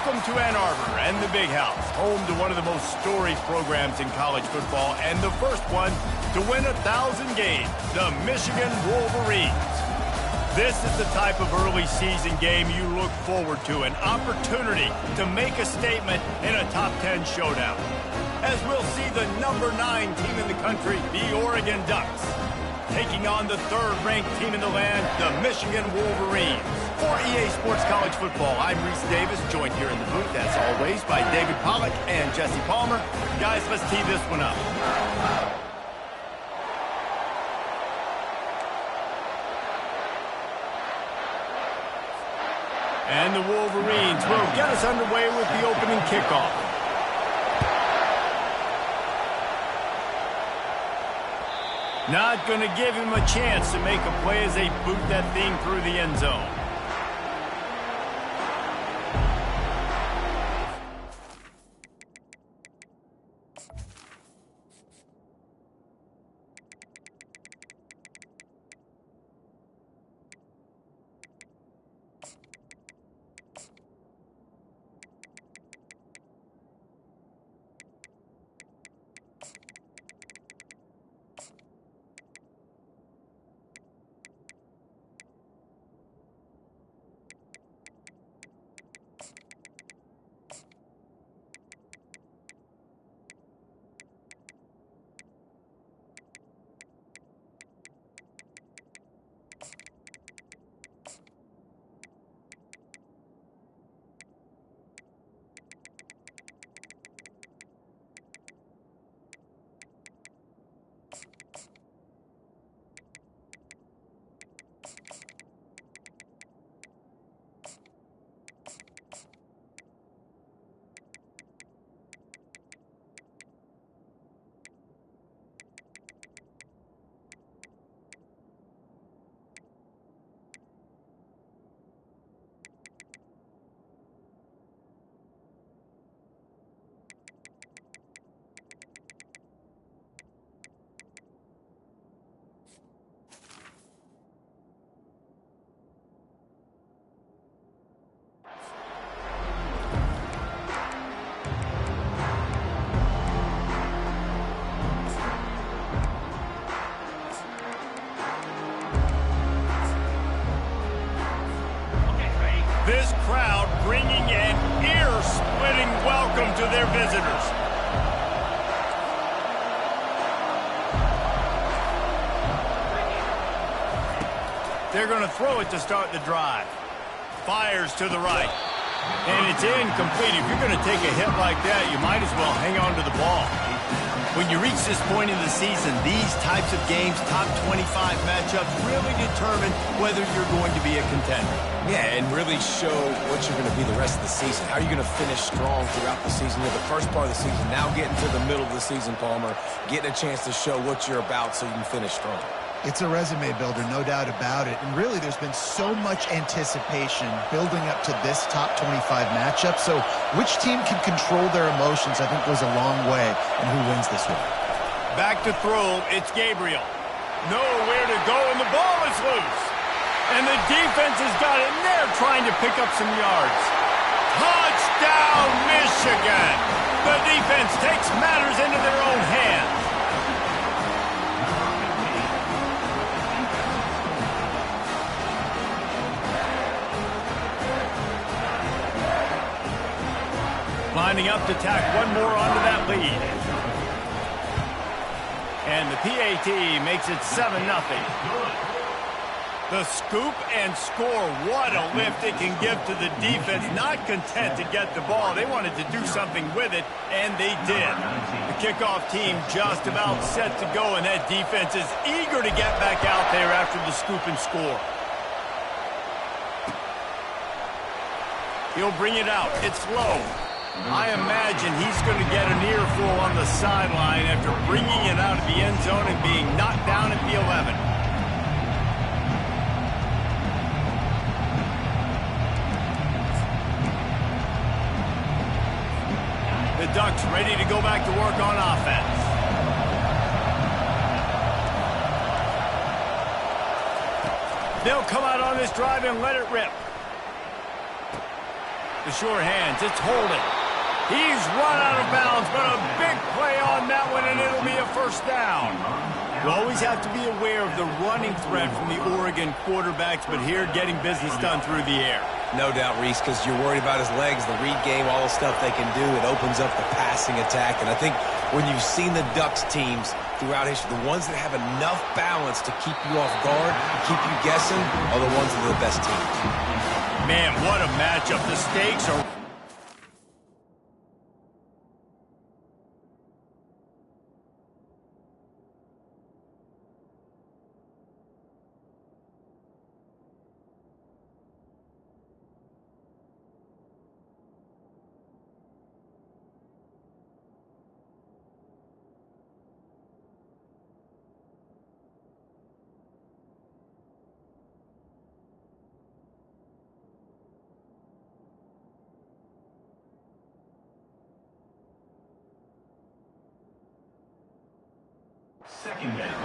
Welcome to Ann Arbor and the Big House, home to one of the most storied programs in college football and the first one to win 1,000 games, the Michigan Wolverines. This is the type of early season game you look forward to, an opportunity to make a statement in a top 10 showdown. As we'll see the number 9 team in the country, the Oregon Ducks, taking on the 3rd-ranked team in the land, the Michigan Wolverines. For EA Sports College Football, I'm Reese Davis, joined here in the booth, as always, by David Pollack and Jesse Palmer. Guys, let's tee this one up. And the Wolverines will get us underway with the opening kickoff. Not going to give him a chance to make a play as they boot that thing through the end zone. This crowd bringing an ear-splitting welcome to their visitors. They're going to throw it to start the drive. Fires to the right. And it's incomplete. If you're going to take a hit like that, you might as well hang on to the ball. When you reach this point in the season, these types of games, top 25 matchups, really determine whether you're going to be a contender. Yeah, and really show what you're going to be the rest of the season. How are you going to finish strong throughout the season? You're the first part of the season, now getting to the middle of the season, Palmer, getting a chance to show what you're about so you can finish strong. It's a resume builder, no doubt about it. And really, there's been so much anticipation building up to this top 25 matchup. So which team can control their emotions, I think, goes a long way in who wins this one. Back to throw, it's Gabriel. Nowhere to go, and the ball is loose. And the defense has got it in there trying to pick up some yards. Touchdown, Michigan! The defense takes matters into their own hands. Lining up to tack one more onto that lead. And the PAT makes it 7-0. The scoop and score, what a lift it can give to the defense. Not content to get the ball. They wanted to do something with it, and they did. The kickoff team just about set to go, and that defense is eager to get back out there after the scoop and score. He'll bring it out. It's low. I imagine he's going to get an earful on the sideline after bringing it out of the end zone and being knocked down at the 11. The Ducks ready to go back to work on offense. They'll come out on this drive and let it rip. The sure hands, it's holding. He's run out of bounds, but a big play on that one, and it'll be a first down. You always have to be aware of the running threat from the Oregon quarterbacks, but here getting business done through the air. No doubt, Reese, because you're worried about his legs, the read game, all the stuff they can do. It opens up the passing attack. And I think when you've seen the Ducks teams throughout history, the ones that have enough balance to keep you off guard, keep you guessing, are the ones that are the best teams. Man, what a matchup. The stakes are...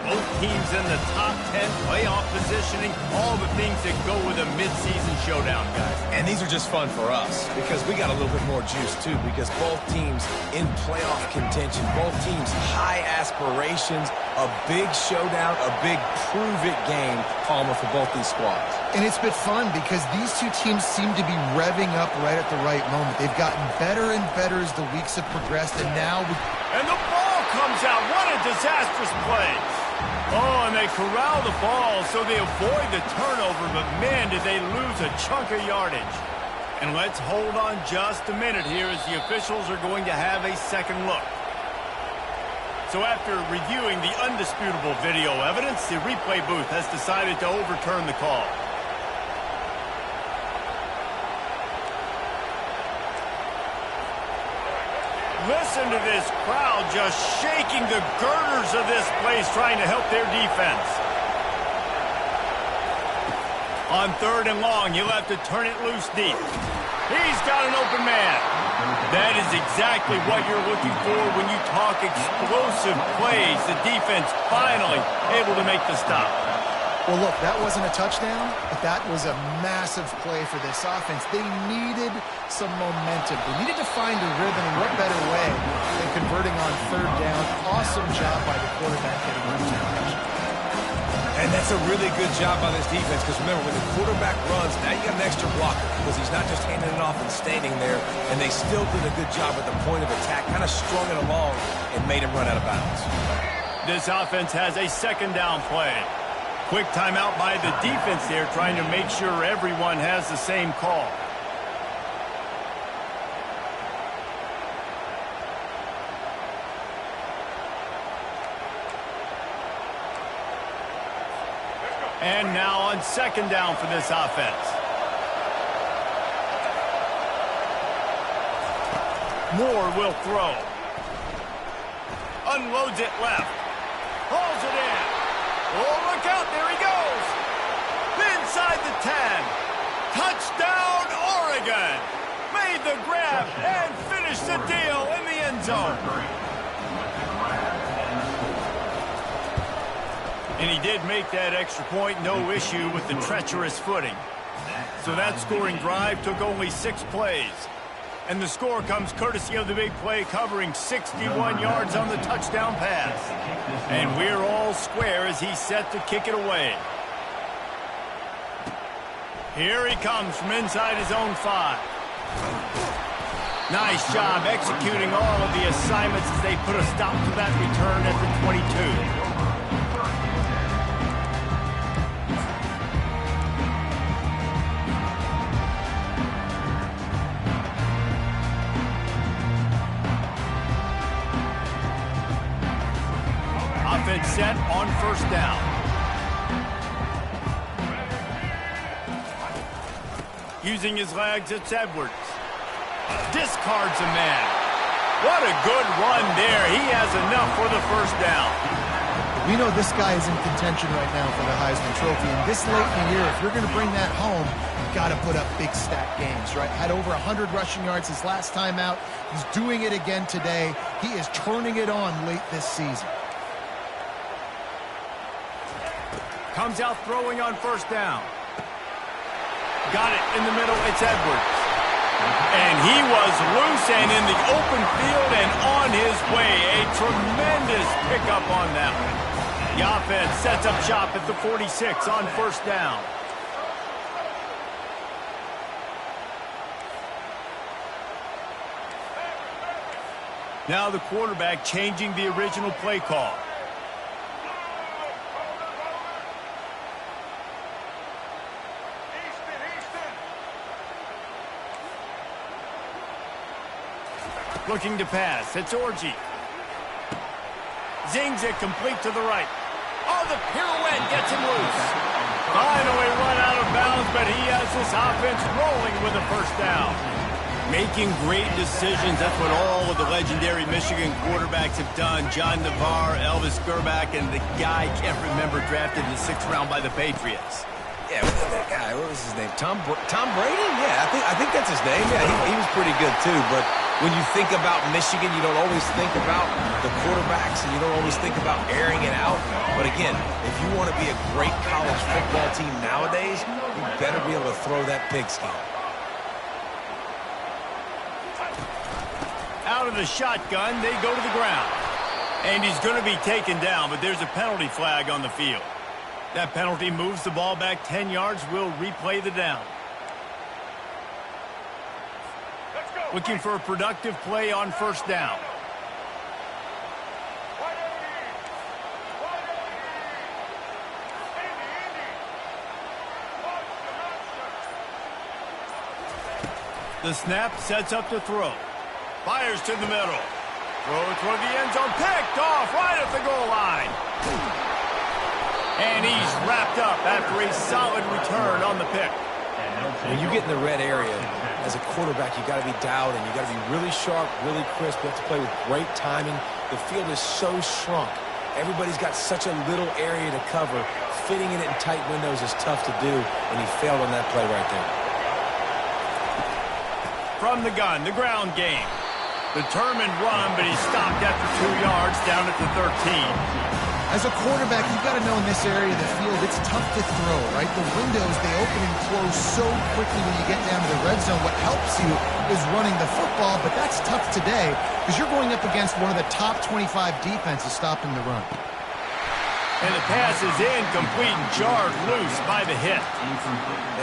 Both teams in the top 10 playoff positioning, all the things that go with a midseason showdown, guys. And these are just fun for us because we got a little bit more juice, too, because both teams in playoff contention, both teams high aspirations, a big showdown, a big prove-it game, Palmer, for both these squads. And it's been fun because these two teams seem to be revving up right at the right moment. They've gotten better and better as the weeks have progressed, and now... And the ball comes out. What a disastrous play. Oh, and they corral the ball so they avoid the turnover, but man, did they lose a chunk of yardage. And let's hold on just a minute here as the officials are going to have a second look. So after reviewing the undisputable video evidence, the replay booth has decided to overturn the call. Listen to this crowd just shaking the girders of this place trying to help their defense. On 3rd and long, you'll have to turn it loose deep. He's got an open man. That is exactly what you're looking for when you talk explosive plays. The defense finally able to make the stop. Well, look, that wasn't a touchdown, but that was a massive play for this offense. They needed some momentum. They needed to find a rhythm, and what better way than converting on 3rd down. Awesome job by the quarterback getting into action. And that's a really good job by this defense because, remember, when the quarterback runs, now you got an extra blocker because he's not just handing it off and standing there, and they still did a good job at the point of attack, kind of strung it along and made him run out of bounds. This offense has a 2nd down play. Quick timeout by the defense there, trying to make sure everyone has the same call. And now on 2nd down for this offense. Moore will throw. Unloads it left. Hauls it in. Oh, look out, there he goes. Inside the 10. Touchdown, Oregon. Made the grab and finished the deal in the end zone. And he did make that extra point, no issue with the treacherous footing. So that scoring drive took only 6 plays. And the score comes courtesy of the big play covering 61 yards on the touchdown pass. And we're all square as he's set to kick it away. Here he comes from inside his own 5. Nice job executing all of the assignments as they put a stop to that return at the 22. Offense set on 1st down. Using his legs, it's Edwards. Discards a man. What a good run there. He has enough for the 1st down. We know this guy is in contention right now for the Heisman Trophy, and this late in the year, if you're going to bring that home, you've got to put up big stat games, right? Had over 100 rushing yards his last time out. He's doing it again today. He is turning it on late this season. Comes out throwing on 1st down. Got it in the middle. It's Edwards. And he was loose and in the open field and on his way. A tremendous pickup on that one. The offense sets up shop at the 46 on first down. Now the quarterback changing the original play call. Looking to pass. It's Orji. Zings it complete to the right. Oh, the pirouette gets him loose. Finally run out of bounds, but he has this offense rolling with a first down. Making great decisions. That's what all of the legendary Michigan quarterbacks have done. John Navarre, Elvis Gerbach, and the guy, can't remember, drafted in the 6th round by the Patriots. Yeah, that guy, what was his name? Tom Brady? Yeah, I think that's his name. Yeah, he was pretty good too. But when you think about Michigan, you don't always think about the quarterbacks, and you don't always think about airing it out. But again, if you want to be a great college football team nowadays, you better be able to throw that pigskin. Out of the shotgun, they go to the ground. And he's going to be taken down, but there's a penalty flag on the field. That penalty moves the ball back 10 yards. We'll replay the down. Looking for a productive play on first down. The snap sets up the throw. Fires to the middle. Throw toward the end zone. Picked off right at the goal line. And he's wrapped up after a solid return on the pick. When you get in the red area, as a quarterback, you got to be dialed in. You got to be really sharp, really crisp. You have to play with great timing. The field is so shrunk. Everybody's got such a little area to cover. Fitting it in tight windows is tough to do, and he failed on that play right there. From the gun, the ground game. Determined run, but he stopped after 2 yards down at the 13. As a quarterback, you've got to know in this area of the field, it's tough to throw, right? The windows, they open and close so quickly when you get down to the red zone. What helps you is running the football, but that's tough today because you're going up against one of the top 25 defenses stopping the run. And the pass is incomplete and jarred loose by the hit.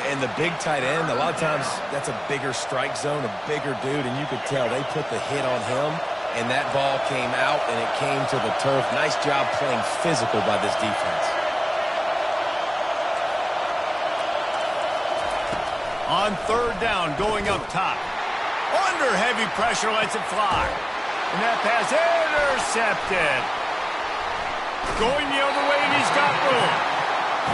And the big tight end, a lot of times that's a bigger strike zone, a bigger dude, and you could tell they put the hit on him, and that ball came out, and it came to the turf. Nice job playing physical by this defense. On third down, going up top. Under heavy pressure, lets it fly. And that pass intercepted. Going the other way, and he's got room.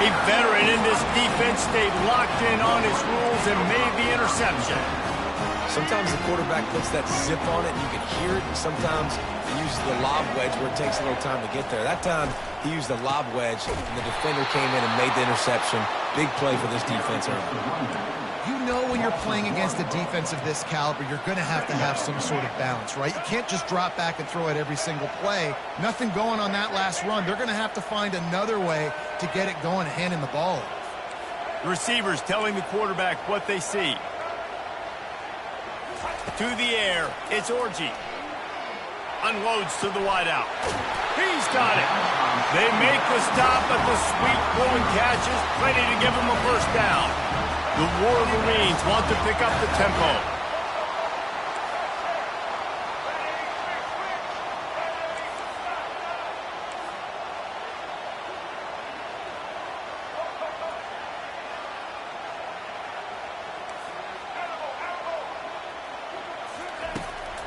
A veteran in this defense stayed locked in on his rules and made the interception. Sometimes the quarterback puts that zip on it, and you can hear it. And sometimes he uses the lob wedge where it takes a little time to get there. That time, he used the lob wedge, and the defender came in and made the interception. Big play for this defense early. You know when you're playing against a defense of this caliber, you're going to have some sort of balance, right? You can't just drop back and throw it every single play. Nothing going on that last run. They're going to have to find another way to get it going and handing the ball off. The receivers telling the quarterback what they see. To the air, it's Orji. Unloads to the wideout. He's got it. They make the stop, but the sweet blowing catch is plenty to give him a first down. The Wolverines want to pick up the tempo.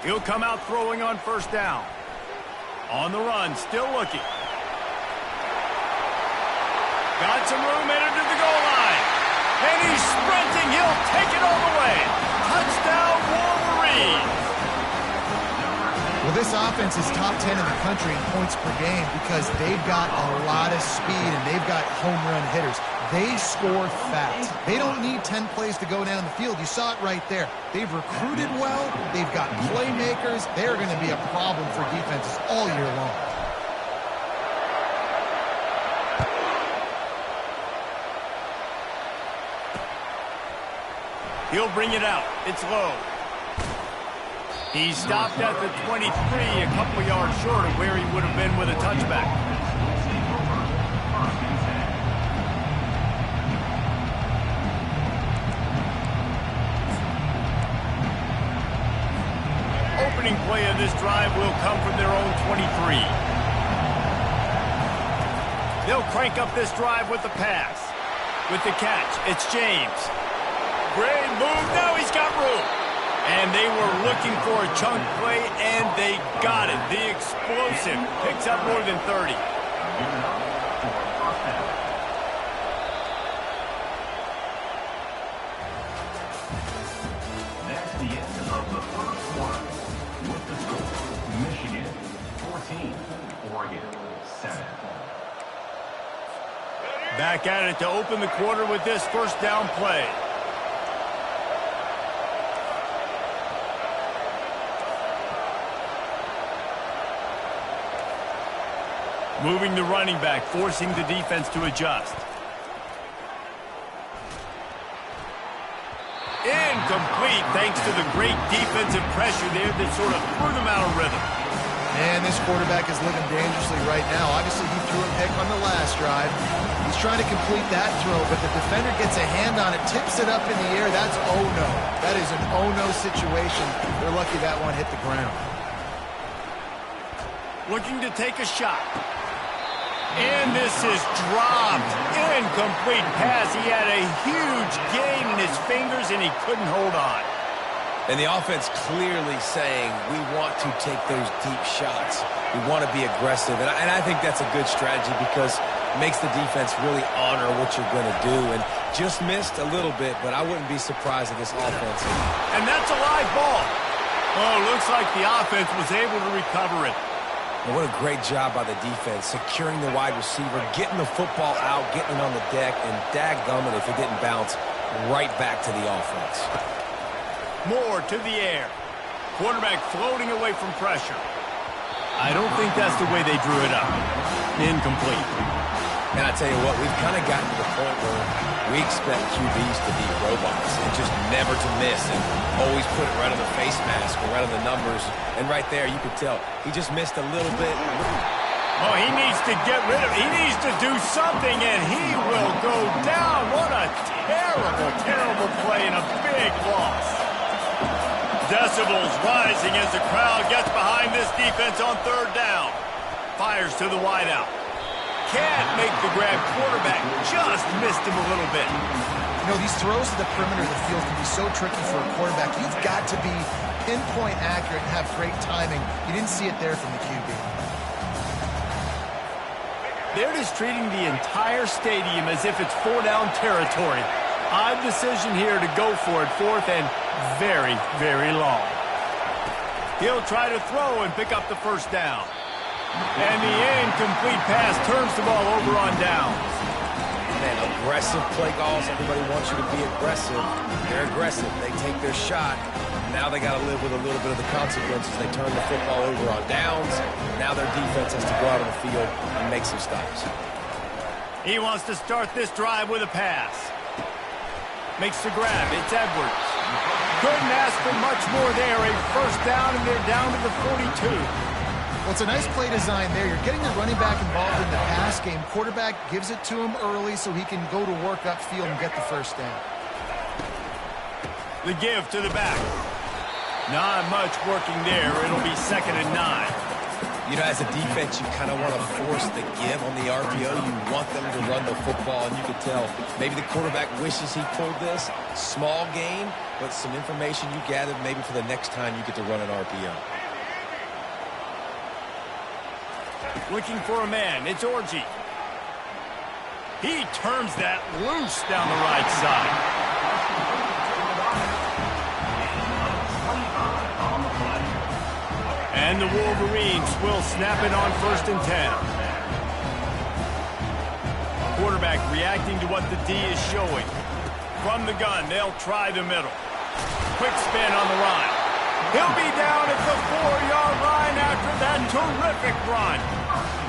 He'll come out throwing on first down. On the run, still looking. Got some room, headed to the goal line. And he's sprinting. He'll take it all the way. Touchdown, Wolverines. Well, this offense is top 10 in the country in points per game because they've got a lot of speed and they've got home run hitters. They score fast. They don't need 10 plays to go down the field. You saw it right there. They've recruited well. They've got playmakers. They're going to be a problem for defenses all year long. He'll bring it out. It's low. He stopped at the 23, a couple of yards short of where he would have been with a touchback. Opening play of this drive will come from their own 23. They'll crank up this drive with the pass. With the catch, it's James. Great move. Now he's got room. And they were looking for a chunk play, and they got it. The explosive picks up more than 30. That's the end of the first quarter. With the score, Michigan 14, Oregon 7. Back at it to open the quarter with this first down play. Moving the running back, forcing the defense to adjust. Incomplete, thanks to the great defensive pressure there that sort of threw them out of rhythm. And this quarterback is living dangerously right now. Obviously, he threw a pick on the last drive. He's trying to complete that throw, but the defender gets a hand on it, tips it up in the air. That's oh-no. That is an oh-no situation. They're lucky that one hit the ground. Looking to take a shot. And this is dropped. Incomplete pass. He had a huge gain in his fingers, and he couldn't hold on. And the offense clearly saying, we want to take those deep shots. We want to be aggressive. And I think that's a good strategy because it makes the defense really honor what you're going to do. And just missed a little bit, but I wouldn't be surprised at this offense. And that's a live ball. Oh, looks like the offense was able to recover it. And what a great job by the defense, securing the wide receiver, getting the football out, getting it on the deck, and dadgummit if it didn't bounce right back to the offense. More to the air. Quarterback floating away from pressure. I don't think that's the way they drew it up. Incomplete. And I tell you what, we've kind of gotten to the point where we expect QBs to be robots and just never to miss and always put it right on the face mask or right on the numbers. And right there, you could tell he just missed a little bit. Oh, he needs to get rid of it. He needs to do something, and he will go down. What a terrible, terrible play and a big loss. Decibels rising as the crowd gets behind this defense on third down. Fires to the wideout. Can't make the grab. Quarterback just missed him a little bit. You know, these throws to the perimeter of the field can be so tricky for a quarterback. You've got to be pinpoint accurate and have great timing. You didn't see it there from the QB. They're just treating the entire stadium as if it's four-down territory. Odd decision here to go for it, fourth and very, very long. He'll try to throw and pick up the first down. And the incomplete pass turns the ball over on downs. Man, aggressive play calls. Everybody wants you to be aggressive. They're aggressive. They take their shot. Now they got to live with a little bit of the consequences. They turn the football over on downs. Now their defense has to go out on the field and make some stops. He wants to start this drive with a pass. Makes the grab. It's Edwards. Couldn't ask for much more there. A first down, and they're down to the 42. Well, it's a nice play design there. You're getting the running back involved in the pass game. Quarterback gives it to him early so he can go to work upfield and get the first down. The give to the back. Not much working there. It'll be 2nd and 9. You know, as a defense, you kind of want to force the give on the RPO. You want them to run the football, and you can tell maybe the quarterback wishes he pulled this. Small gain, but some information you gathered maybe for the next time you get to run an RPO. Looking for a man. It's Orji. He turns that loose down the right side. And the Wolverines will snap it on 1st and 10. Quarterback reacting to what the D is showing. From the gun, they'll try the middle. Quick spin on the line. He'll be down at the 4-yard line after that terrific run.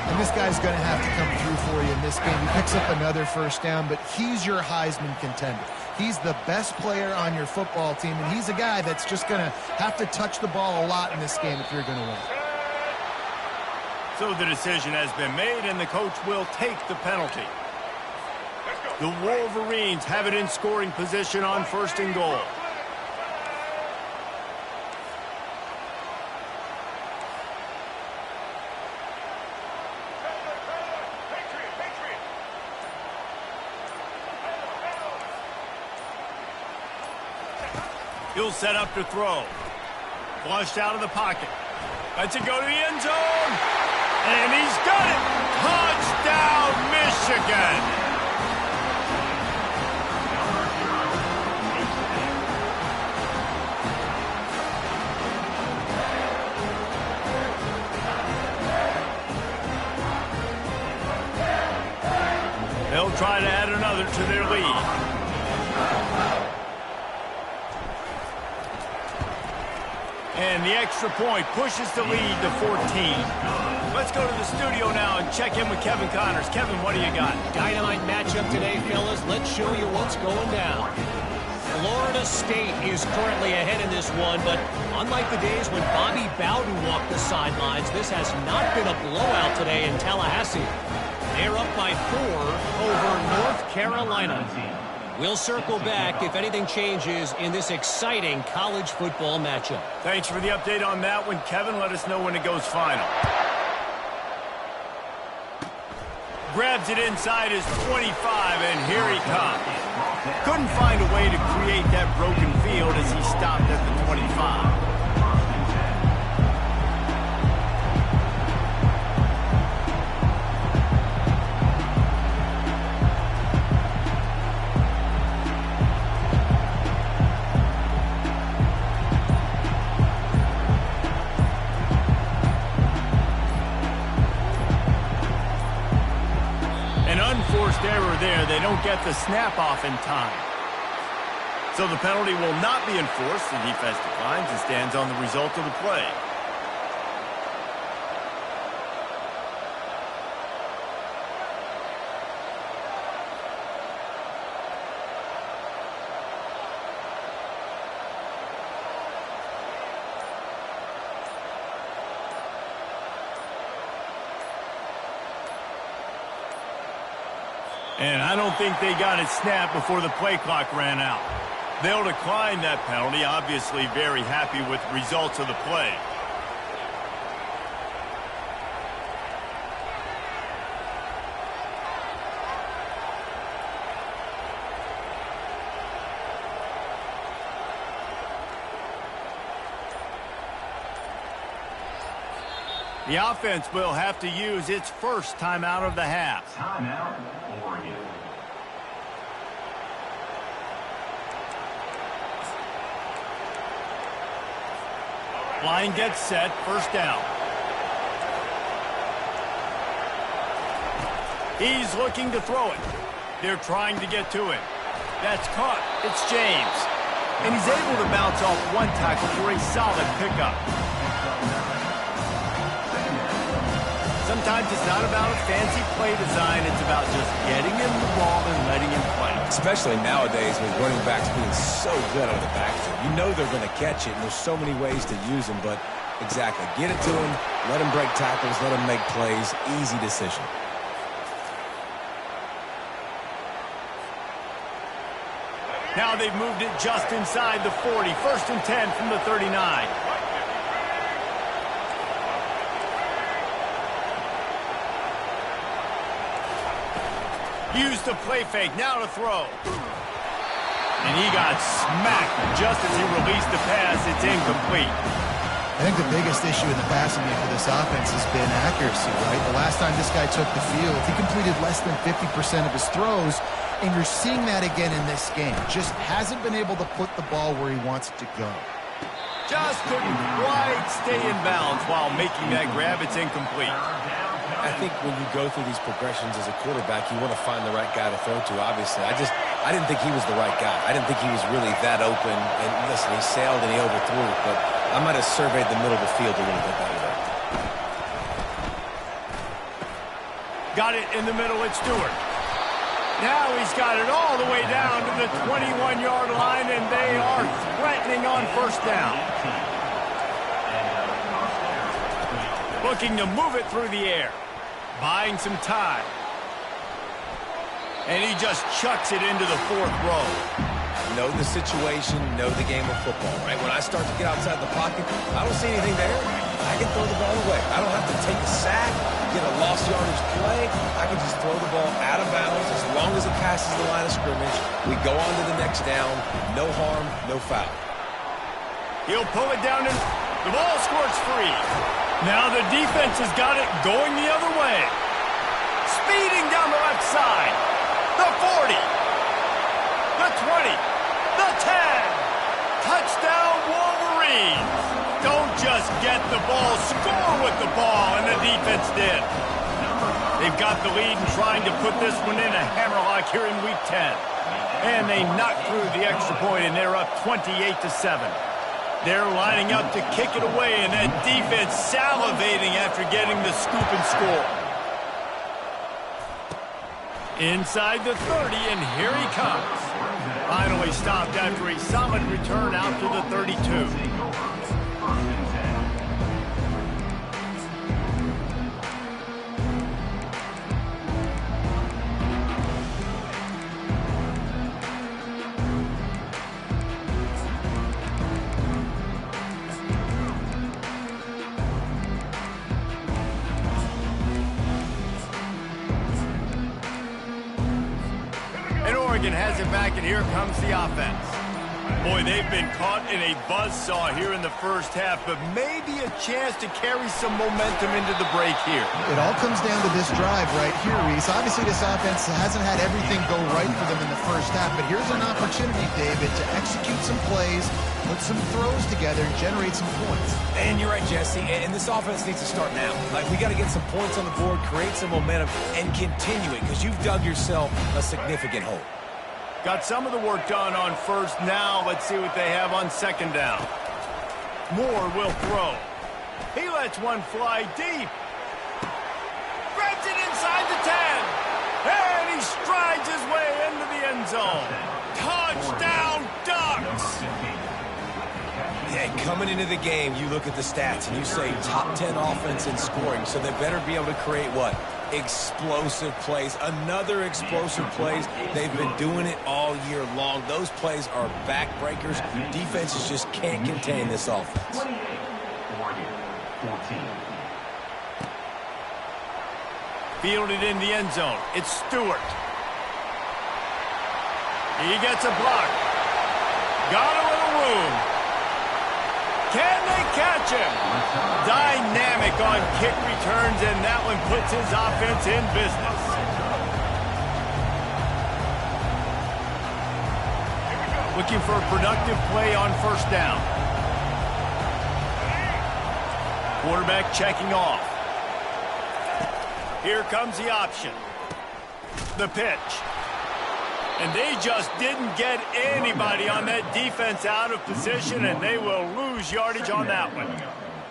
And this guy's going to have to come through for you in this game. He picks up another first down, but he's your Heisman contender. He's the best player on your football team, and he's a guy that's just going to have to touch the ball a lot in this game if you're going to win. So the decision has been made, and the coach will take the penalty. The Wolverines have it in scoring position on 1st and goal. He'll set up to throw. Flushed out of the pocket. Lets it go to the end zone. And he's got it. Touchdown, Michigan. They'll try to add another to their lead. And the extra point pushes the lead to 14. Let's go to the studio now and check in with Kevin Connors. Kevin, what do you got? Dynamite matchup today, fellas. Let's show you what's going down. Florida State is currently ahead in this one, but unlike the days when Bobby Bowden walked the sidelines, this has not been a blowout today in Tallahassee. They're up by 4 over North Carolina. We'll circle back if anything changes in this exciting college football matchup. Thanks for the update on that one, Kevin. Let us know when it goes final. Grabs it inside his 25, and here he comes. Couldn't find a way to create that broken field as he stopped at the 25. Error there. They don't get the snap off in time. So the penalty will not be enforced. The defense declines and stands on the result of the play. And I don't think they got it snapped before the play clock ran out. They'll decline that penalty, obviously very happy with the results of the play. The offense will have to use its first timeout of the half. Timeout, Oregon. Line gets set, first down. He's looking to throw it. They're trying to get to him. That's caught. It's James. And he's able to bounce off one tackle for a solid pickup. Sometimes it's not about a fancy play design. It's about just getting him the ball and letting him play. Especially nowadays with running backs being so good out of the backfield. You know they're going to catch it, and there's so many ways to use them. But exactly, get it to him, let him break tackles, let him make plays. Easy decision. Now they've moved it just inside the 40. 1st and 10 from the 39. Use the play fake, now to throw. And he got smacked just as he released the pass. It's incomplete. I think the biggest issue in the passing game for this offense has been accuracy, right? The last time this guy took the field, he completed less than 50% of his throws, and you're seeing that again in this game. Just hasn't been able to put the ball where he wants it to go. Just couldn't quite stay in bounds while making that grab. It's incomplete. I think when you go through these progressions as a quarterback, you want to find the right guy to throw to, obviously. I didn't think he was the right guy. I didn't think he was really that open. And listen, he sailed and he overthrew it. But I I might have surveyed the middle of the field a little bit better there. Got it in the middle at Stewart. Now he's got it all the way down to the 21-yard line, and they are threatening on first down. Looking to move it through the air. Buying some time. And he just chucks it into the fourth row. Know the situation, know the game of football, right? When I start to get outside the pocket, I don't see anything there. I can throw the ball away. I don't have to take a sack, get a lost yardage play. I can just throw the ball out of bounds as long as it passes the line of scrimmage. We go on to the next down. No harm, no foul. He'll pull it down, and the ball squirts free. Now the defense has got it going the other way. Speeding down the left side. The 40. The 20. The 10. Touchdown Wolverines. Don't just get the ball, score with the ball, and the defense did. They've got the lead and trying to put this one in a hammerlock here in Week 10. And they knock through the extra point, and they're up 28-7. They're lining up to kick it away, and that defense salivating after getting the scoop and score. Inside the 30, and here he comes. Finally stopped after a solid return out to the 32. Has it back, and here comes the offense. Boy, they've been caught in a buzzsaw here in the first half, but maybe a chance to carry some momentum into the break here. It all comes down to this drive right here, Reese. Obviously, this offense hasn't had everything go right for them in the first half, but here's an opportunity, David, to execute some plays, put some throws together, and generate some points. And you're right, Jesse, and this offense needs to start now. Like, we got to get some points on the board, create some momentum, and continue it, because you've dug yourself a significant hole. Got some of the work done on first. Now let's see what they have on second down. Moore will throw. He lets one fly deep. Grabs it inside the 10. And he strides his way into the end zone. Touchdown, Ducks! Yeah, coming into the game, you look at the stats and you say top 10 offense in scoring, so they better be able to create what? Explosive plays. Another explosive plays. They've been doing it all year long. Those plays are backbreakers. Defenses just can't contain this offense. Fielded in the end zone. It's Stewart. He gets a block. Got a little room. Can they catch him? Dynamic on kick returns, and that one puts his offense in business. Looking for a productive play on first down. Quarterback checking off. Here comes the option. The pitch. And they just didn't get anybody on that defense out of position, and they will lose yardage on that one.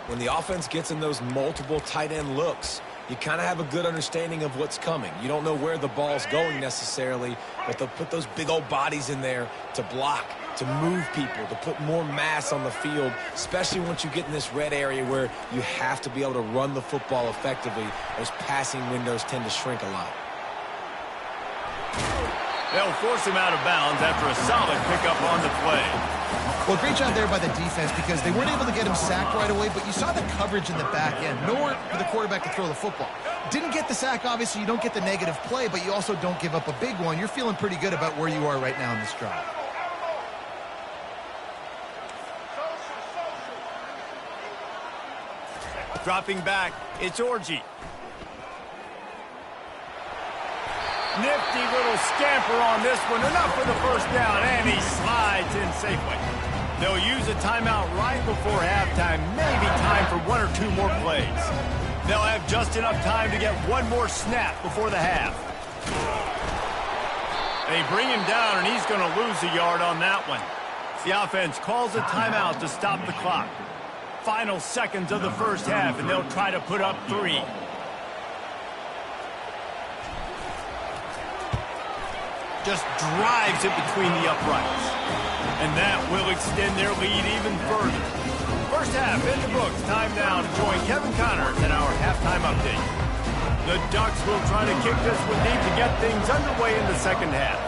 When the offense gets in those multiple tight end looks, you kind of have a good understanding of what's coming. You don't know where the ball's going necessarily, but they'll put those big old bodies in there to block, to move people, to put more mass on the field, especially once you get in this red area where you have to be able to run the football effectively. Those passing windows tend to shrink a lot. They'll force him out of bounds after a solid pickup on the play. Well, great job there by the defense because they weren't able to get him sacked right away, but you saw the coverage in the back end. Nowhere for the quarterback to throw the football. Didn't get the sack, obviously. You don't get the negative play, but you also don't give up a big one. You're feeling pretty good about where you are right now in this drive. Dropping back, it's Orji. Nifty little scamper on this one. Enough for the first down, and he slides in safely. They'll use a timeout right before halftime. Maybe time for one or two more plays. They'll have just enough time to get one more snap before the half. They bring him down, and he's going to lose a yard on that one. The offense calls a timeout to stop the clock. final seconds of the first half, and they'll try to put up 3. Just drives it between the uprights. And that will extend their lead even further. First half in the books. Time now to join Kevin Connors in our halftime update. The Ducks will try to kick this with need to get things underway in the second half.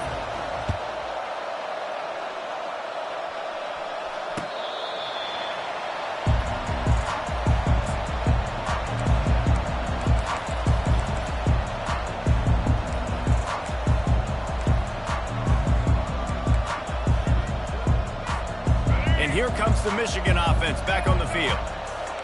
Here comes the Michigan offense back on the field.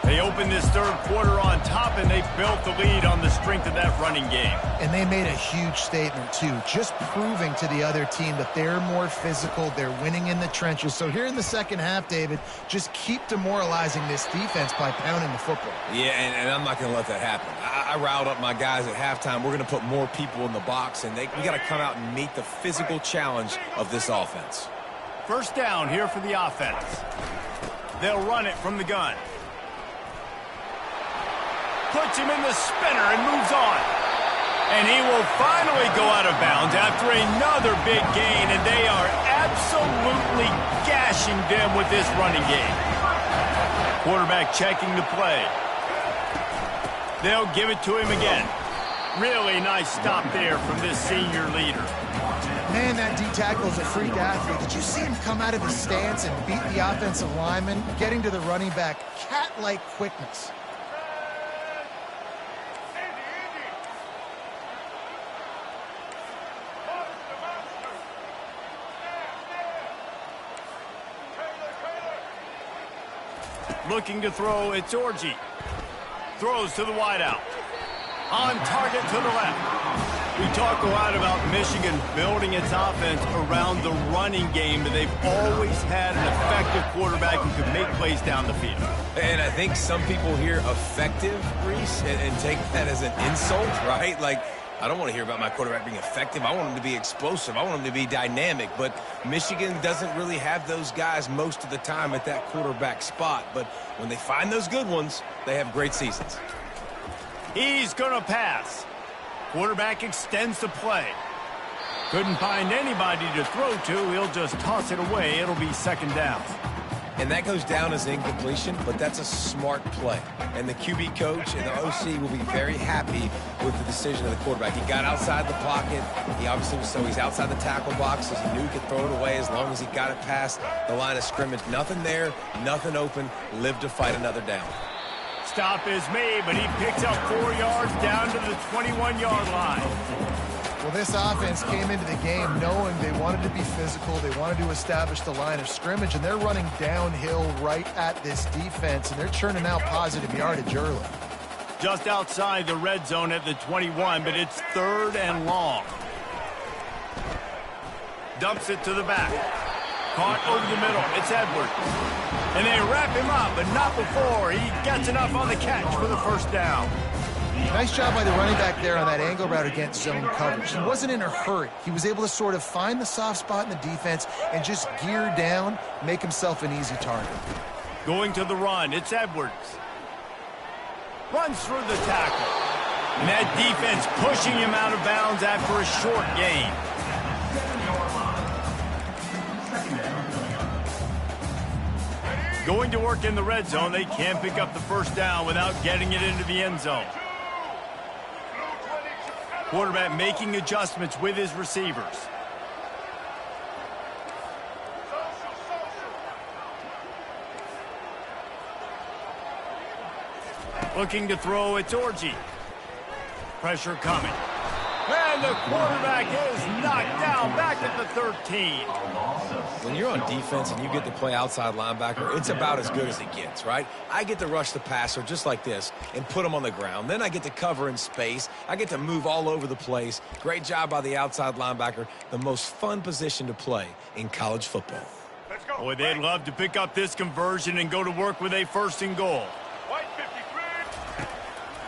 They opened this third quarter on top, and they built the lead on the strength of that running game. And they made a huge statement, too, just proving to the other team that they're more physical, they're winning in the trenches. So here in the second half, David, just keep demoralizing this defense by pounding the football. Yeah, and I'm not going to let that happen. I riled up my guys at halftime. We're going to put more people in the box, and we got to come out and meet the physical challenge of this offense. First down here for the offense. They'll run it from the gun. Puts him in the spinner and moves on. And he will finally go out of bounds after another big gain, and they are absolutely gashing them with this running game. Quarterback checking the play. They'll give it to him again. Really nice stop there from this senior leader. Man, that D-tackle is a freak athlete. Did you see him come out of his stance and beat the offensive lineman, getting to the running back? Cat-like quickness. Looking to throw, it's Orji. Throws to the wideout. On target to the left. We talk a lot about Michigan building its offense around the running game, but they've always had an effective quarterback who can make plays down the field. And I think some people hear effective, Reese, and take that as an insult, right? Like, I don't want to hear about my quarterback being effective. I want him to be explosive. I want him to be dynamic. But Michigan doesn't really have those guys most of the time at that quarterback spot. But when they find those good ones, they have great seasons. He's going to pass. Quarterback extends the play. Couldn't find anybody to throw to. He'll just toss it away. It'll be second down. And that goes down as incompletion, but that's a smart play. And the QB coach and the OC will be very happy with the decision of the quarterback. He got outside the pocket. He obviously was, so he's outside the tackle box, so he knew he could throw it away as long as he got it past the line of scrimmage. Nothing there, nothing open. Live to fight another down. Stop is made, but he picks up 4 yards down to the 21-yard line. Well, this offense came into the game knowing they wanted to be physical, they wanted to establish the line of scrimmage, and they're running downhill right at this defense, and they're churning out positive yardage early. Just outside the red zone at the 21, but it's third and long. Dumps it to the back. Caught over the middle. It's Edwards. And they wrap him up, but not before he gets enough on the catch for the first down. Nice job by the running back there on that angle route against zone coverage. He wasn't in a hurry. He was able to sort of find the soft spot in the defense and just gear down, make himself an easy target. Going to the run, it's Edwards. Runs through the tackle. And that defense pushing him out of bounds after a short gain. Going to work in the red zone, they can't pick up the first down without getting it into the end zone. Quarterback making adjustments with his receivers. Looking to throw, it's Orji. Pressure coming. And the quarterback is knocked down back at the 13. When you're on defense and you get to play outside linebacker, it's about as good as it gets, right? I get to rush the passer just like this and put him on the ground. Then I get to cover in space. I get to move all over the place. Great job by the outside linebacker. The most fun position to play in college football. Boy, they'd love to pick up this conversion and go to work with a first and goal.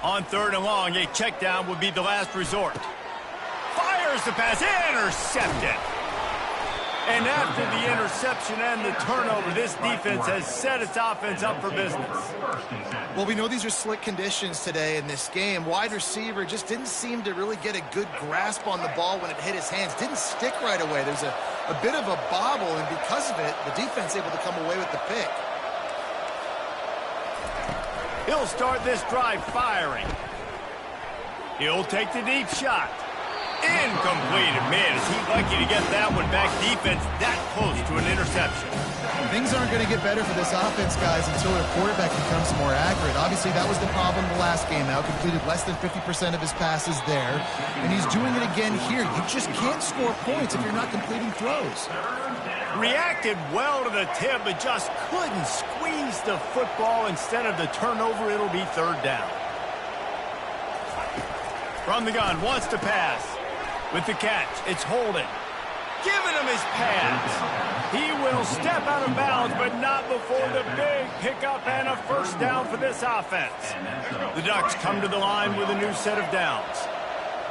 On third and long, a check down would be the last resort. Fires the pass, intercepted. And after the interception and the turnover, this defense has set its offense up for business. Well, we know these are slick conditions today in this game. Wide receiver just didn't seem to really get a good grasp on the ball when it hit his hands. Didn't stick right away. There's a bit of a bobble, and because of it, the defense able to come away with the pick. He'll start this drive firing. He'll take the deep shot. Incomplete. Man, is he lucky to get that one back. Defense that close to an interception. Things aren't going to get better for this offense, guys, until their quarterback becomes more accurate. Obviously, that was the problem the last game out. Completed less than 50% of his passes there, and he's doing it again here. You just can't score points if you're not completing throws. Reacted well to the tip, but just couldn't squeeze the football. Instead of the turnover, it'll be third down. From the gun, wants to pass. With the catch, it's Holden. Giving him his pass. He will step out of bounds, but not before the big pickup and a first down for this offense. The Ducks come to the line with a new set of downs.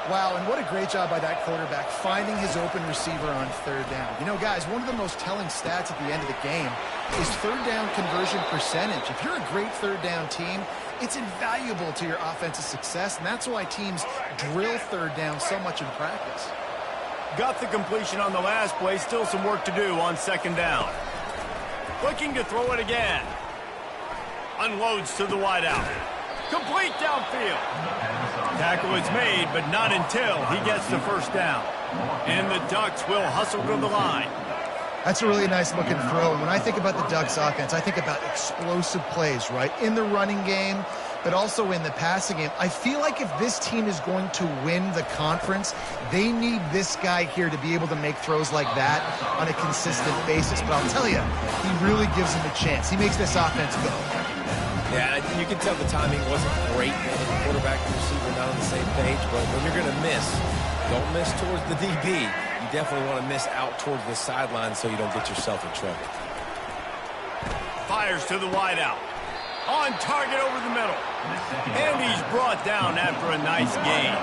Wow, and what a great job by that quarterback finding his open receiver on third down. You know, guys, one of the most telling stats at the end of the game is third down conversion percentage. If you're a great third down team, it's invaluable to your offensive success, and that's why teams drill third down so much in practice. Got the completion on the last play. Still some work to do on second down. Looking to throw it again. Unloads to the wideout. Complete downfield. Tackle is made, but not until he gets the first down. And the Ducks will hustle to the line. That's a really nice looking throw. And when I think about the Ducks offense, I think about explosive plays, right? In the running game, but also in the passing game. I feel like if this team is going to win the conference, they need this guy here to be able to make throws like that on a consistent basis. But I'll tell you, he really gives him a chance. He makes this offense go. Yeah, you can tell the timing wasn't great. The quarterback and receiver not on the same page, but when you're going to miss, don't miss towards the DB. You definitely want to miss out towards the sideline so you don't get yourself in trouble. Fires to the wideout. On target over the middle. And he's brought down after a nice gain.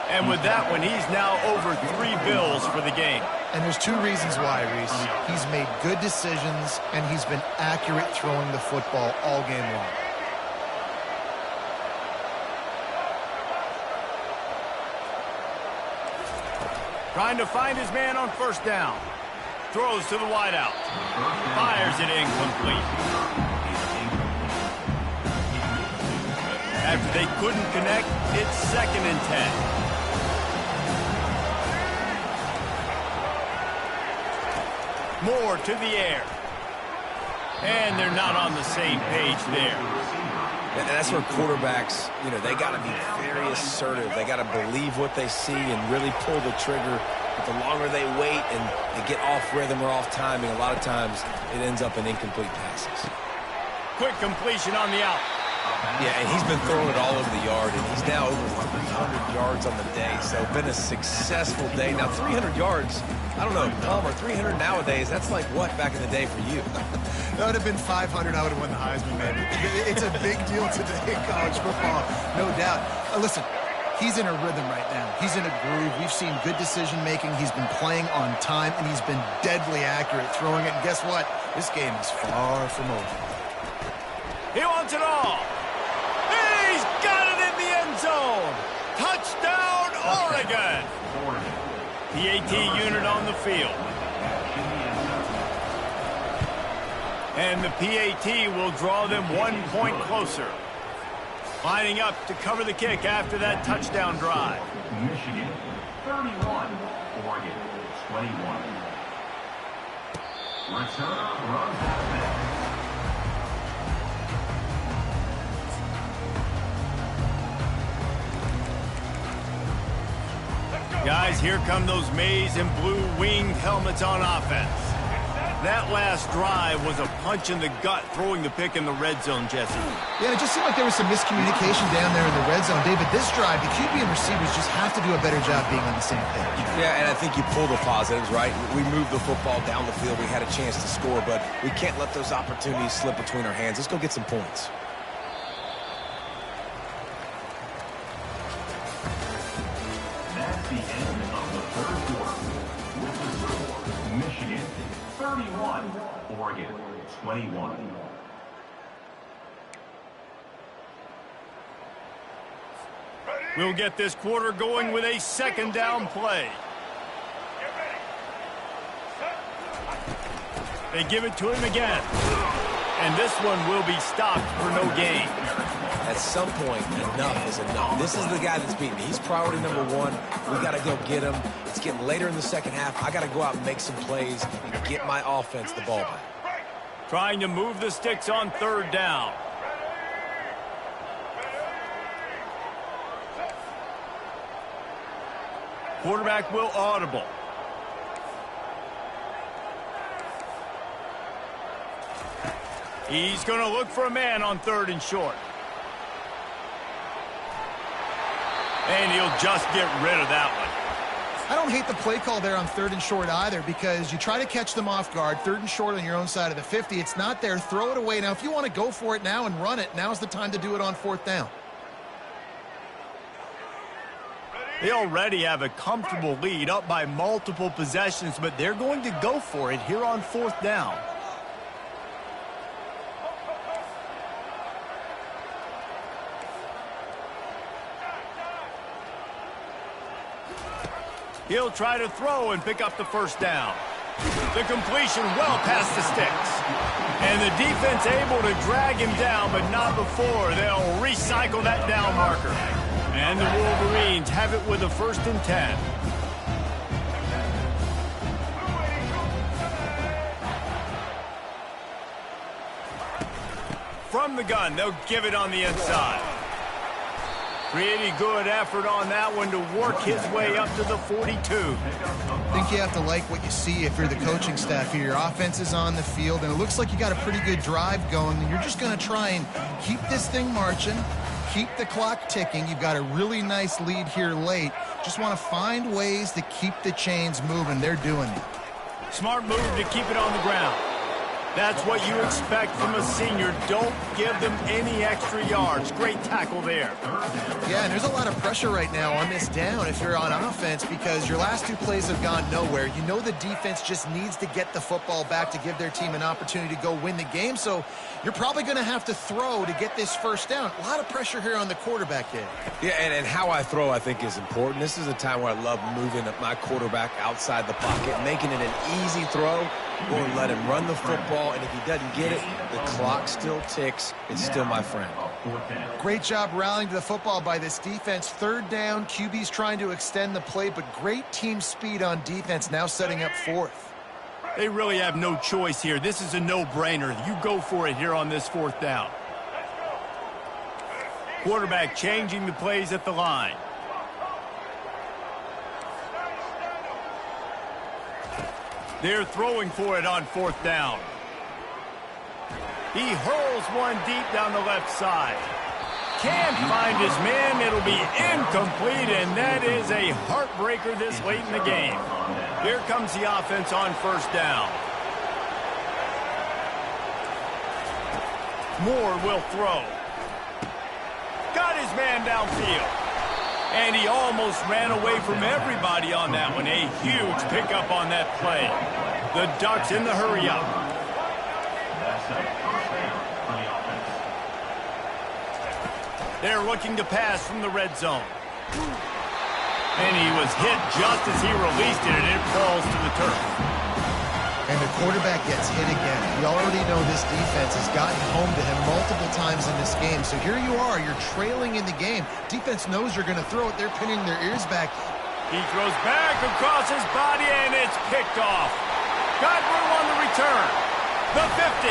And with that one, he's now over 3 bills for the game. And there's 2 reasons why, Reese. He's made good decisions, and he's been accurate throwing the football all game long. Trying to find his man on first down. Throws to the wideout. Fires it incomplete. After they couldn't connect, it's 2nd and 10. More to the air. And they're not on the same page there. And that's where quarterbacks, you know, they got to be very assertive. They got to believe what they see and really pull the trigger. But the longer they wait and they get off rhythm or off timing, a lot of times it ends up in incomplete passes. Quick completion on the out. Yeah, and he's been throwing it all over the yard, and he's now over 300 yards on the day. So been a successful day. Now 300 yards, I don't know, Palmer, 300 nowadays, that's like what back in the day for you? That would have been 500. I would have won the Heisman, maybe. It's a big deal today in college football, no doubt. Listen, he's in a rhythm right now. He's in a groove. We've seen good decision-making. He's been playing on time, and he's been deadly accurate throwing it. And guess what? This game is far from over. He wants it all. He's got it in the end zone. Touchdown, Oregon. PAT unit on the field. And the PAT will draw them 1 point closer. Lining up to cover the kick after that touchdown drive. Michigan 31, Oregon 21. Return from halfback. Guys, here come those maize and blue winged helmets on offense. That last drive was a punch in the gut, throwing the pick in the red zone, Jesse. Yeah, it just seemed like there was some miscommunication down there in the red zone. David, this drive, the QB and receivers just have to do a better job being on the same page. Yeah, and I think you pull the positives, right? We moved the football down the field. We had a chance to score, but we can't let those opportunities slip between our hands. Let's go get some points. That's the end of the third quarter. With the score, Michigan 31, Oregon 21. We'll get this quarter going with a second down play. They give it to him again. And this one will be stopped for no gain. At some point, enough is enough. This is the guy that's beating me. He's priority number one. We got to go get him. It's getting later in the second half. I got to go out and make some plays and get my offense the ball back. Trying to move the sticks on third down. Quarterback will audible. He's going to look for a man on third and short. And he'll just get rid of that one. I don't hate the play call there on third and short either, because you try to catch them off guard. Third and short on your own side of the 50. It's not there. Throw it away. Now, if you want to go for it now and run it, now's the time to do it on fourth down. They already have a comfortable lead, up by multiple possessions, but they're going to go for it here on fourth down. He'll try to throw and pick up the first down. The completion well past the sticks. And the defense able to drag him down, but not before. They'll recycle that down marker. And the Wolverines have it with a 1st and 10. From the gun, they'll give it on the inside. Pretty good effort on that one to work his way up to the 42. I think you have to like what you see if you're the coaching staff here. Your offense is on the field, and it looks like you got a pretty good drive going, and you're just going to try and keep this thing marching, keep the clock ticking. You've got a really nice lead here late. Just want to find ways to keep the chains moving. They're doing it. Smart move to keep it on the ground. That's what you expect from a senior. Don't give them any extra yards. Great tackle there. Yeah, and there's a lot of pressure right now on this down if you're on offense, because your last two plays have gone nowhere. You know the defense just needs to get the football back to give their team an opportunity to go win the game, so you're probably going to have to throw to get this first down. A lot of pressure here on the quarterback there. Yeah, and how I throw, I think, is important. This is a time where I love moving my quarterback outside the pocket, making it an easy throw, or let him run the football, and if he doesn't get it, the clock still ticks. It's still my friend. Great job rallying to the football by this defense. Third down, QB's trying to extend the play, but great team speed on defense, now setting up fourth. They really have no choice here. This is a no-brainer. You go for it here on this fourth down. Quarterback changing the plays at the line. They're throwing for it on fourth down. He hurls one deep down the left side. Can't find his man. It'll be incomplete, and that is a heartbreaker this late in the game. Here comes the offense on first down. Moore will throw. Got his man downfield. And he almost ran away from everybody on that one. A huge pickup on that play. The Ducks in the hurry-up. They're looking to pass from the red zone. And he was hit just as he released it, and it falls to the turf. And the quarterback gets hit again. We already know this defense has gotten home to him multiple times in this game. So here you are, you're trailing in the game. Defense knows you're going to throw it. They're pinning their ears back. He throws back across his body, and it's picked off. Got room on the return. The 50.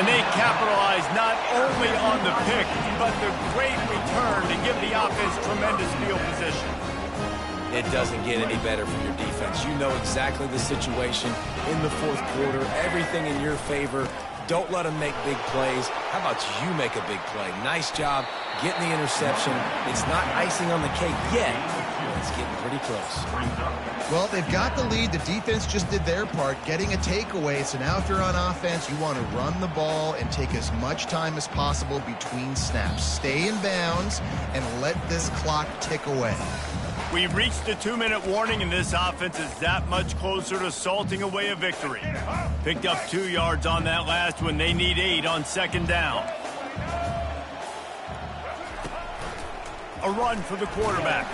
And they capitalize not only on the pick, but the great return to give the offense tremendous field position. It doesn't get any better from your defense. You know exactly the situation in the fourth quarter. Everything in your favor. Don't let them make big plays. How about you make a big play? Nice job getting the interception. It's not icing on the cake yet, but it's getting pretty close. Well, they've got the lead. The defense just did their part, getting a takeaway. So now if you're on offense, you want to run the ball and take as much time as possible between snaps. Stay in bounds and let this clock tick away. We've reached the 2-minute warning, and this offense is that much closer to salting away a victory. Picked up 2 yards on that last one. They need 8 on second down. A run for the quarterback.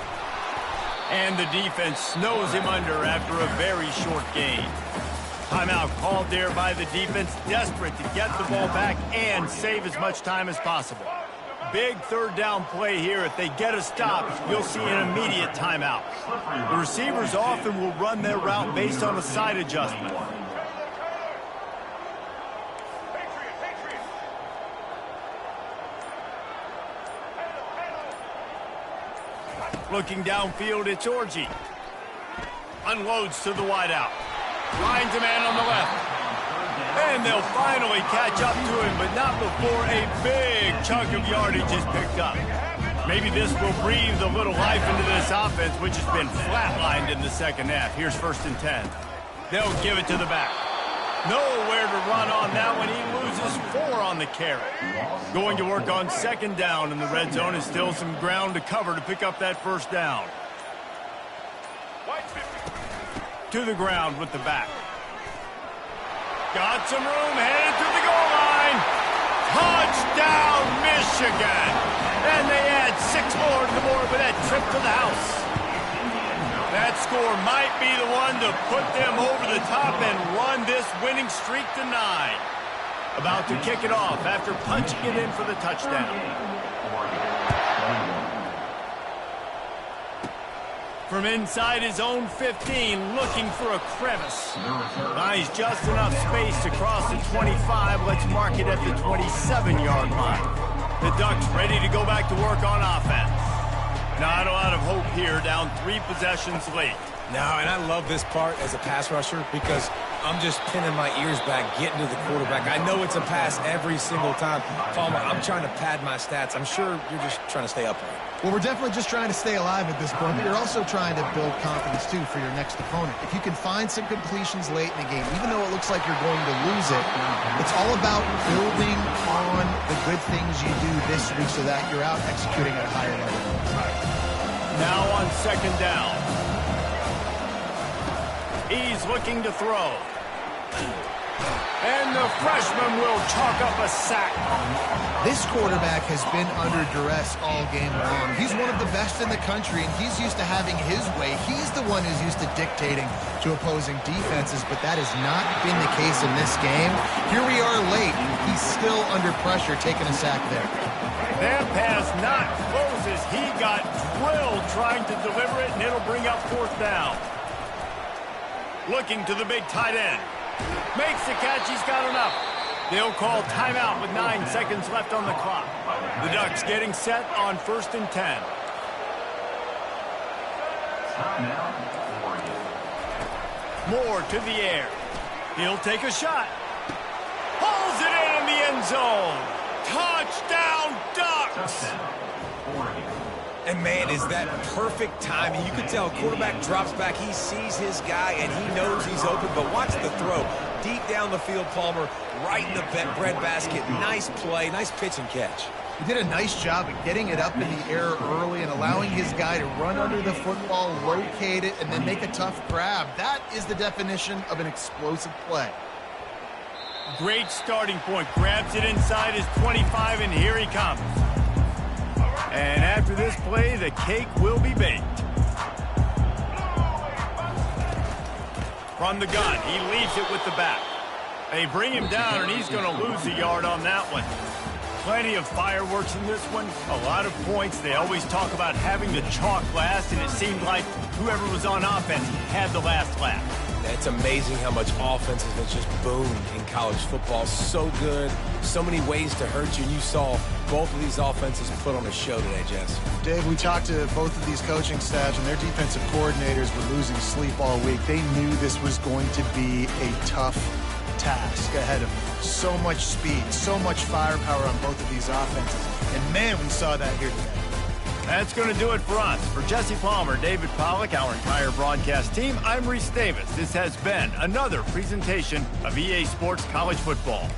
And the defense snows him under after a very short gain. Timeout called there by the defense, desperate to get the ball back and save as much time as possible. Big third down play here. If they get a stop, you'll see an immediate timeout. The receivers often will run their route based on a side adjustment. Looking downfield, it's Orji. Unloads to the wideout. Finds a man on the left. And they'll finally catch up to him, but not before a big chunk of yardage is picked up. Maybe this will breathe a little life into this offense, which has been flatlined in the second half. Here's 1st and 10. They'll give it to the back. Nowhere to run on that one. He loses 4 on the carry. Going to work on second down in the red zone is still some ground to cover to pick up that 1st down. To the ground with the back. Got some room, headed to the goal line. Touchdown, Michigan. And they add 6 more to the board with that trip to the house. That score might be the one to put them over the top and run this winning streak to 9. About to kick it off after punching it in for the touchdown. From inside his own 15, looking for a crevice. Finds just enough space to cross the 25. Let's mark it at the 27-yard line. The Ducks ready to go back to work on offense. Not a lot of hope here, down 3 possessions late. No, and I love this part as a pass rusher because I'm just pinning my ears back, getting to the quarterback. I know it's a pass every single time. Palmer, I'm trying to pad my stats. I'm sure you're just trying to stay upright. Well, we're definitely just trying to stay alive at this point, but you're also trying to build confidence, too, for your next opponent. If you can find some completions late in the game, even though it looks like you're going to lose it, it's all about building on the good things you do this week so that you're out executing at a higher level. Now on second down. He's looking to throw. And the freshman will chalk up a sack. This quarterback has been under duress all game long. He's one of the best in the country, and he's used to having his way. He's the one who's used to dictating to opposing defenses, but that has not been the case in this game. Here we are late. He's still under pressure, taking a sack there. That pass not close as he got drilled trying to deliver it, and it'll bring up 4th down. Looking to the big tight end. Makes the catch. He's got enough. They'll call timeout with 9 seconds left on the clock. The Ducks getting set on 1st and 10. Moore to the air. He'll take a shot. Pulls it in the end zone. Touchdown, Ducks! And, man, is that perfect timing. You can tell quarterback drops back. He sees his guy, and he knows he's open. But watch the throw. Deep down the field, Palmer, right in the breadbasket. Nice play, nice pitch and catch. He did a nice job of getting it up in the air early and allowing his guy to run under the football, locate it, and then make a tough grab. That is the definition of an explosive play. Great starting point. Grabs it inside his 25, and here he comes. And after this play, the cake will be baked. From the gun, he leaves it with the back. They bring him down, and he's going to lose a yard on that one. Plenty of fireworks in this one, a lot of points. They always talk about having the chalk last, and it seemed like whoever was on offense had the last laugh. It's amazing how much offense has just boomed in college football. So good, so many ways to hurt you. And you saw both of these offenses put on a show today, Jess. Dave, we talked to both of these coaching staffs, and their defensive coordinators were losing sleep all week. They knew this was going to be a tough task ahead of them. So much speed, so much firepower on both of these offenses. And, man, we saw that here today. That's going to do it for us. For Jesse Palmer, David Pollack, our entire broadcast team, I'm Reese Davis. This has been another presentation of EA Sports College Football.